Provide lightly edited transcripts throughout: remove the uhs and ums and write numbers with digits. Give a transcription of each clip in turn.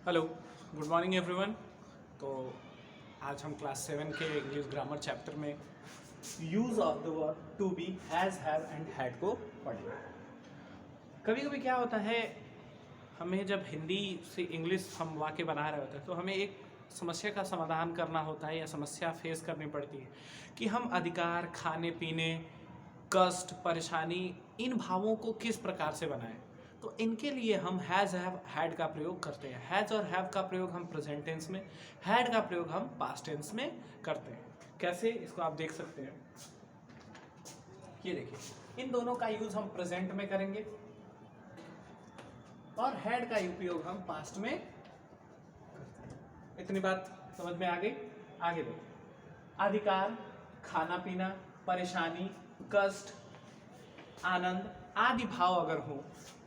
Hello, good morning everyone. तो आज हम क्लास 7 के इंग्लिश ग्रामर चैप्टर में use of the verb to be, has, have and had को पढ़ेंगे। कभी कभी क्या होता है, हमें जब हिंदी से इंग्लिश हम वाक्य बना रहे होते हैं तो हमें एक समस्या का समाधान करना होता है या समस्या फेस करनी पड़ती है कि हम अधिकार, खाने पीने, कष्ट, परेशानी, इन भावों को किस प्रकार से बनाएं। तो इनके लिए हम हैज़, हैव, हैड का प्रयोग करते हैं। हैज़ और हैव का प्रयोग हम प्रेजेंट टेंस में, हैड का प्रयोग हम पास्ट टेंस में करते हैं। कैसे, इसको आप देख सकते हैं। ये देखिए, इन दोनों का यूज हम प्रेजेंट में करेंगे और हैड का उपयोग हम पास्ट में करते हैं। इतनी बात समझ में आ गई। आगे देखिए, अधिकार, खाना पीना, परेशानी, कष्ट, आनंद आदि भाव अगर हो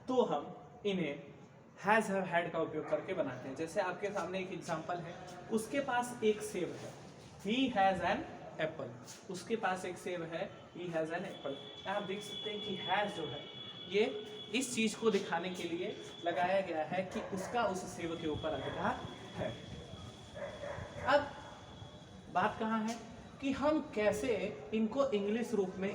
तो हम इन्हें हैज़, हैव, हैड का उपयोग करके बनाते हैं। जैसे आपके सामने एक एग्जांपल है, उसके पास एक सेब है, ही हैज़ एन एप्पल। उसके पास एक सेब है, ही हैज़ एन एप्पल। आप देख सकते हैं कि हैज़ जो है ये इस चीज को दिखाने के लिए लगाया गया है कि उसका उस सेब के ऊपर अधिकार है। अब बात कहाँ है कि हम कैसे इनको इंग्लिश रूप में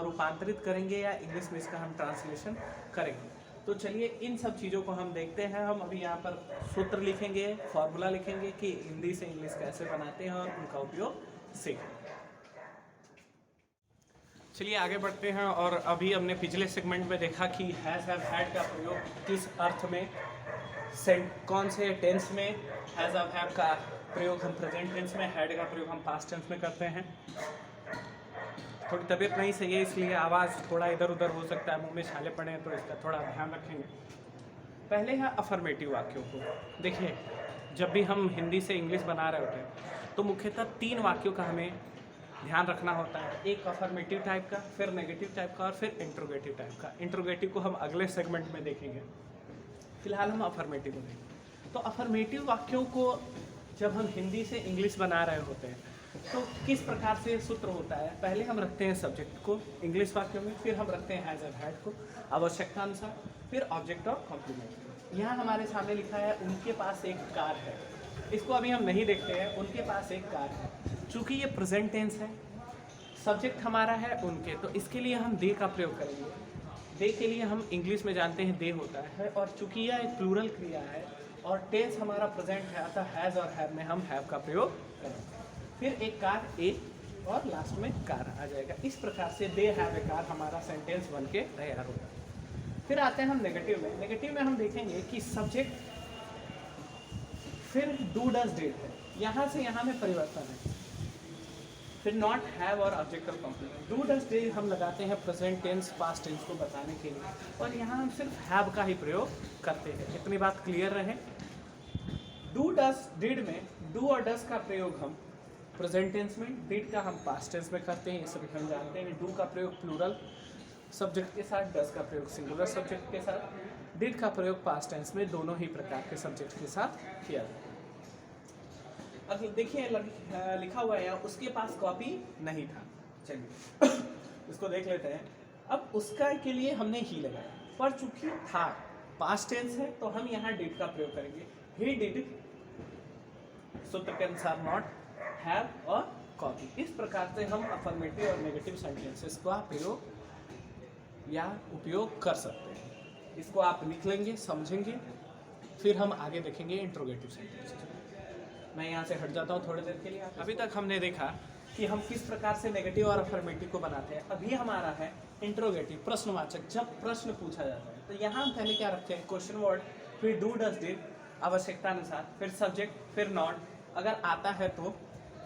रूपांतरित करेंगे या इंग्लिश में इसका हम ट्रांसलेशन करेंगे। तो चलिए इन सब चीज़ों को हम देखते हैं। हम अभी यहाँ पर सूत्र लिखेंगे, फॉर्मूला लिखेंगे कि हिंदी से इंग्लिश कैसे बनाते हैं और उनका उपयोग सीखेंगे। चलिए आगे बढ़ते हैं। और अभी हमने पिछले सेगमेंट में देखा कि हैज़, हैव, हैड का प्रयोग किस अर्थ में, कौन से टेंस में। हैज़, हैव का प्रयोग हम प्रेजेंट टेंस में, हैड का प्रयोग हम पास्ट टेंस में करते हैं। थोड़ी तबीयत नहीं सही है इसलिए आवाज़ थोड़ा इधर उधर हो सकता है, मुंह में छाले पड़े हैं, तो इसका थोड़ा ध्यान रखेंगे। पहले है अफर्मेटिव वाक्यों को। देखिए, जब भी हम हिंदी से इंग्लिश बना रहे होते हैं तो मुख्यतः 3 वाक्यों का हमें ध्यान रखना होता है। एक अफर्मेटिव टाइप का, फिर नेगेटिव टाइप का और फिर इंट्रोगेटिव टाइप का। इंट्रोगेटिव को हम अगले सेगमेंट में देखेंगे, फिलहाल हम अफर्मेटिव को देखेंगे। तो अफर्मेटिव वाक्यों को जब हम हिंदी से इंग्लिश बना रहे होते हैं तो किस प्रकार से सूत्र होता है। पहले हम रखते हैं सब्जेक्ट को इंग्लिश वाक्यों में, फिर हम रखते हैं हैज़ एंड हैड को आवश्यकता अनुसार, फिर ऑब्जेक्ट और कॉम्प्लीमेंट। यहाँ हमारे सामने लिखा है उनके पास एक कार है। इसको अभी हम नहीं देखते हैं। उनके पास एक कार है, चूँकि ये प्रेजेंट टेंस है, सब्जेक्ट हमारा है उनके, तो इसके लिए हम दे का प्रयोग करेंगे। दे के लिए हम इंग्लिश में जानते हैं दे होता है, और चूँकि यह एक प्लूरल क्रिया है और टेंस हमारा प्रेजेंट है, अतः हैज़ और हैव में हम हैव का प्रयोग करेंगे। फिर एक कार, एक, और लास्ट में कार आ जाएगा। इस प्रकार से दे हैव ए कार हमारा सेंटेंस बन के तैयार होगा। फिर आते हैं हम नेगेटिव में। नेगेटिव में हम देखेंगे कि सब्जेक्ट, फिर डू डज डिड है, यहाँ से यहाँ में परिवर्तन है, फिर नॉट, हैव और object of complement. Do does did हम लगाते हैं प्रेजेंट टेंस, पास्ट टेंस को बताने के लिए, और यहाँ हम सिर्फ हैव का ही प्रयोग करते हैं। इतनी बात क्लियर रहे। डू डज डिड में डू और डज का प्रयोग हम प्रेजेंट टेंस में, डिड का हम पास्ट टेंस में करते हैं। ये सभी हम जानते हैं। डू का प्रयोग प्लूरल सब्जेक्ट के साथ, डज का प्रयोग सिंगुलर सब्जेक्ट के साथ, डिड का प्रयोग पास्ट टेंस में, दोनों ही प्रकार के सब्जेक्ट के साथ किया जाता है। अब देखिए लिखा हुआ है उसके पास कॉपी नहीं था। चलिए इसको देख लेते हैं। अब उसका के लिए हमने ही लगाया, पर चूंकि था पास्ट टेंस है तो हम यहाँ डिड का प्रयोग करेंगे। ही डिड, सूत्र के अनुसार नॉट, हैव और कॉपी। इस प्रकार से हम अफर्मेटिव और नेगेटिव सेंटेंसेस का प्रयोग या उपयोग कर सकते हैं। इसको आप लिख लेंगे, समझेंगे, फिर हम आगे देखेंगे इंट्रोगेटिव सेंटेंसेस। मैं यहाँ से हट जाता हूँ थोड़ी देर के लिए। अभी तक हमने देखा कि हम किस प्रकार से नेगेटिव और अफर्मेटिव को बनाते हैं। अभी हमारा है इंट्रोगेटिव, प्रश्नवाचक, जब प्रश्न पूछा जाता है। तो यहाँ हम पहले क्या रखते हैं, क्वेश्चन वर्ड, फिर डू डज डिड आवश्यकता अनुसार, फिर सब्जेक्ट, फिर नॉट अगर आता है तो,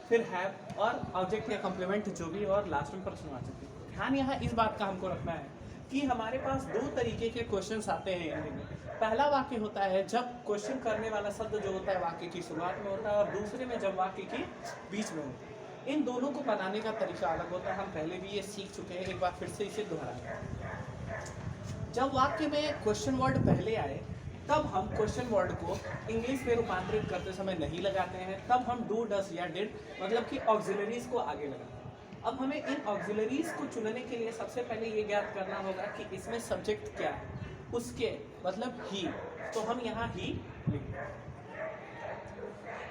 फिर हैव और ऑब्जेक्ट या कॉम्प्लीमेंट जो भी, और लास्ट में प्रश्नवाचक। ध्यान यहाँ इस बात का हमको रखना है कि हमारे पास 2 तरीके के क्वेश्चंस आते हैं हिंदी में। पहला वाक्य होता है जब क्वेश्चन करने वाला शब्द जो होता है वाक्य की शुरुआत में होता है, और दूसरे में जब वाक्य की बीच में होता है। इन दोनों को बनाने का तरीका अलग होता है। हम पहले भी ये सीख चुके हैं, एक बार फिर से इसे दोहराएं। जब वाक्य में क्वेश्चन वर्ड पहले आए तब हम क्वेश्चन वर्ड को इंग्लिश में रूपांतरित करते समय नहीं लगाते हैं। तब हम डू, डज या डिड मतलब कि ऑक्सिलरीज को आगे लगाते हैं। अब हमें इन ऑक्सिलरीज को चुनने के लिए सबसे पहले ये ज्ञात करना होगा कि इसमें सब्जेक्ट क्या है। उसके मतलब ही, तो हम यहाँ ही लिखेंगे।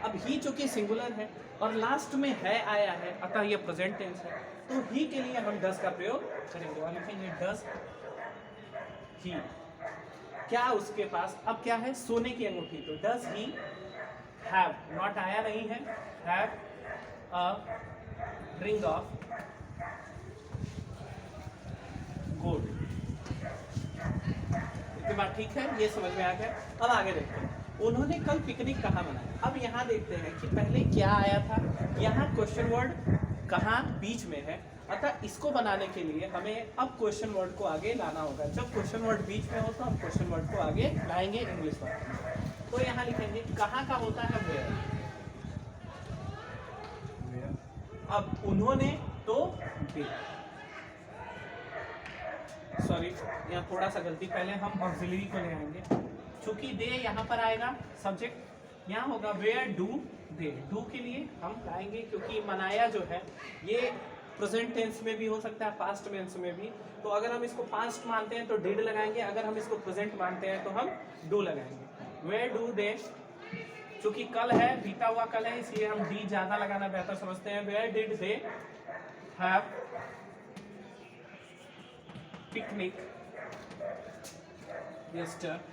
अब ही चूंकि सिंगुलर है और लास्ट में है आया है, अतः ये प्रेजेंट टेंस है, तो ही के लिए हम डज का प्रयोग करेंगे और लिखेंगे डज ही। क्या उसके पास, अब क्या है, सोने की अंगूठी, तो डज ही हैव, नॉट आया नहीं है, have a ring of gold. इसके बाद ठीक है, ये समझ में आ गया। अब आगे देखते हैं, उन्होंने कल पिकनिक कहाँ मनाया। अब यहाँ देखते हैं कि पहले क्या आया था, यहाँ क्वेश्चन वर्ड कहाँ बीच में है, अतः इसको बनाने के लिए हमें अब क्वेश्चन वर्ड को आगे लाना होगा। जब क्वेश्चन वर्ड बीच में हो तो हम क्वेश्चन वर्ड को आगे लाएंगे इंग्लिश वर्ड में। तो यहाँ लिखेंगे कहाँ का होता है वेयर, अब उन्होंने तो दे, सॉरी यहाँ थोड़ा सा गलती, पहले हम ऑक्सिलरी को ले आएंगे, चूंकि दे यहाँ पर आएगा सब्जेक्ट, यहाँ होगा वेयर डू दे। डू के लिए हम लाएंगे क्योंकि मनाया जो है ये प्रेजेंट टेंस में भी हो सकता है, पास्ट टेंस में भी, तो अगर हम इसको पास्ट मानते हैं तो डिड लगाएंगे, अगर हम इसको प्रेजेंट मानते हैं तो हम डू लगाएंगे। वेयर डू दे, चूंकि कल है, बीता हुआ कल है, इसलिए हम डी ज्यादा लगाना बेहतर समझते हैं। Where did they have picnic yesterday.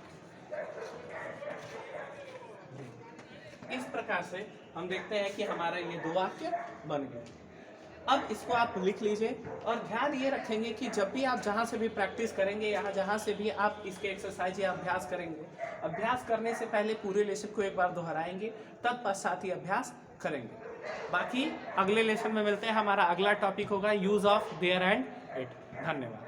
इस प्रकार से हम देखते हैं कि हमारा ये दो वाक्य बन गए। अब इसको आप लिख लीजिए और ध्यान ये रखेंगे कि जब भी आप जहाँ से भी प्रैक्टिस करेंगे, यहाँ जहाँ से भी आप इसके एक्सरसाइज या अभ्यास करेंगे, अभ्यास करने से पहले पूरे लेसन को एक बार दोहराएंगे, तब पश्चात ही अभ्यास करेंगे। बाकी अगले लेसन में मिलते हैं, हमारा अगला टॉपिक होगा use of their and it. धन्यवाद।